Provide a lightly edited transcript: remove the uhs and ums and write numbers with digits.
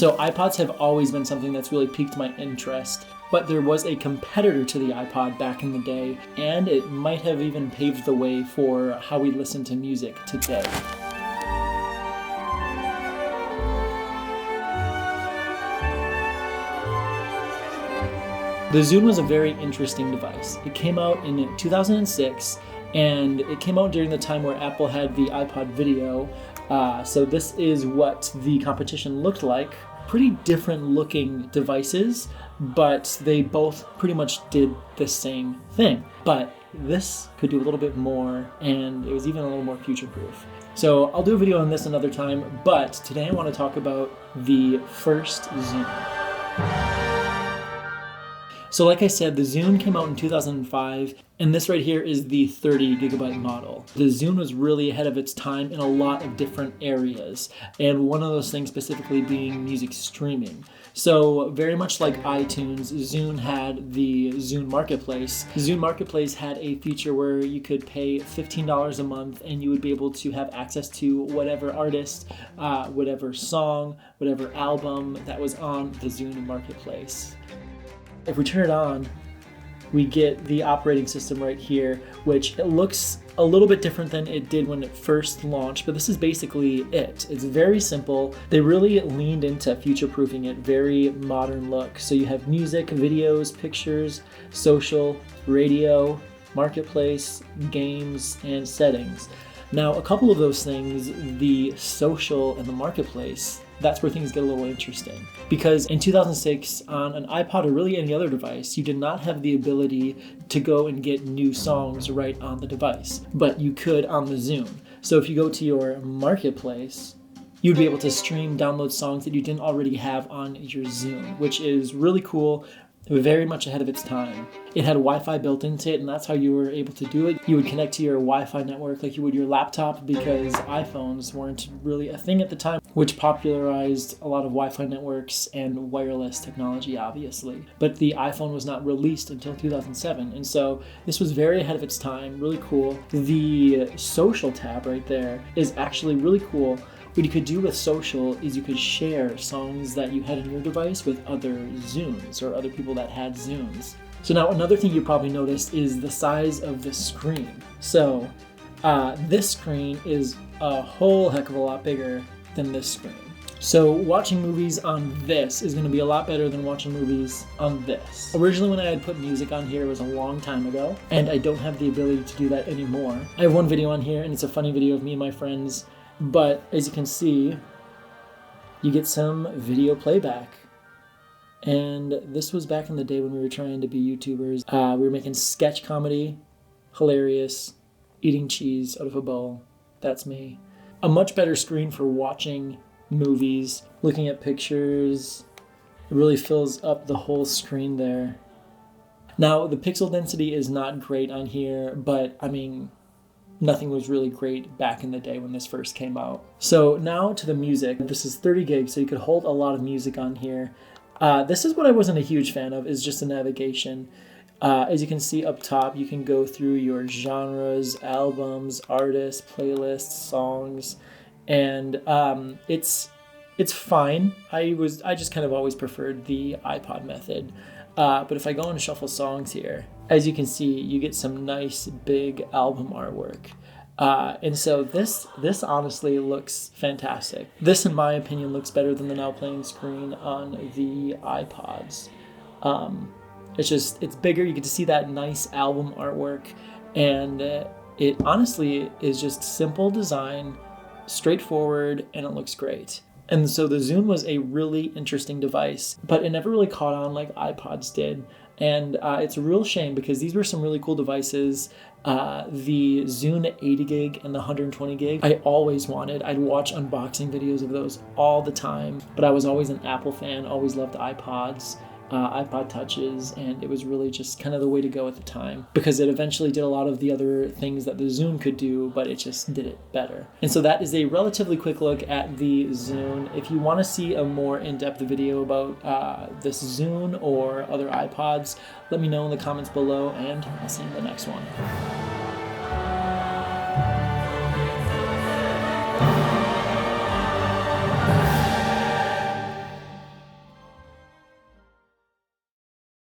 So iPods have always been something that's really piqued my interest, but there was a competitor to the iPod back in the day, and it might have even paved the way for how we listen to music today. The Zune was a very interesting device. It came out in 2006, and it came out during the time where Apple had the iPod video. So this is what the competition looked like. Pretty different looking devices, but they both pretty much did the same thing. But this could do a little bit more, and it was even a little more future-proof. So I'll do a video on this another time, but today I want to talk about the first Zune. So like I said, the Zune came out in 2005, and this right here is the 30 gigabyte model. The Zune was really ahead of its time in a lot of different areas, and one of those things specifically being music streaming. So very much like iTunes, Zune had the Zune Marketplace. Zune Marketplace had a feature where you could pay $15 a month and you would be able to have access to whatever artist, whatever song, whatever album that was on the Zune Marketplace. If we turn it on, we get the operating system right here, which it looks a little bit different than it did when it first launched, but this is basically it. It's very simple. They really leaned into future-proofing it, very modern look. So you have music, videos, pictures, social, radio, marketplace, games, and settings. Now, a couple of those things, the social and the marketplace, that's where things get a little interesting. Because in 2006, on an iPod or really any other device, you did not have the ability to go and get new songs right on the device, but you could on the Zune. So if you go to your marketplace, you'd be able to stream, download songs that you didn't already have on your Zune, which is really cool. Very much ahead of its time. It had Wi-Fi built into it, and that's how you were able to do it. You would connect to your Wi-Fi network like you would your laptop, because iPhones weren't really a thing at the time, which popularized a lot of Wi-Fi networks and wireless technology, obviously. But the iPhone was not released until 2007, and so this was very ahead of its time, really cool. The social tab right there is actually really cool. What you could do with social is you could share songs that you had in your device with other Zunes or other people that had Zunes. So now another thing you probably noticed is the size of the screen. So this screen is a whole heck of a lot bigger than this screen. So watching movies on this is going to be a lot better than watching movies on this. Originally when I had put music on here, it was a long time ago, and I don't have the ability to do that anymore. I have one video on here, and it's a funny video of me and my friends. But as you can see, you get some video playback. And this was back in the day when we were trying to be YouTubers. We were making sketch comedy, hilarious, eating cheese out of a bowl. That's me. A much better screen for watching movies, looking at pictures. It really fills up the whole screen there. Now, the pixel density is not great on here, but I mean, nothing was really great back in the day when this first came out. So now to the music. This is 30 gigs, so you could hold a lot of music on here. This is what I wasn't a huge fan of, is just the navigation. As you can see up top, you can go through your genres, albums, artists, playlists, songs, and it's fine. I just kind of always preferred the iPod method. But if I go and shuffle songs here, as you can see, you get some nice big album artwork. And so this honestly looks fantastic. This, in my opinion, looks better than the now playing screen on the iPods. It's bigger. You get to see that nice album artwork. And it honestly is just simple design, straightforward, and it looks great. And so the Zune was a really interesting device, but it never really caught on like iPods did. And it's a real shame, because these were some really cool devices. The Zune 80 gig and the 120 gig, I always wanted. I'd watch unboxing videos of those all the time, but I was always an Apple fan, always loved iPods. iPod Touches, and it was really just kind of the way to go at the time, because it eventually did a lot of the other things that the Zune could do, but it just did it better. And so that is a relatively quick look at the Zune. If you want to see a more in-depth video about this Zune or other iPods, let me know in the comments below, and I'll see you in the next one.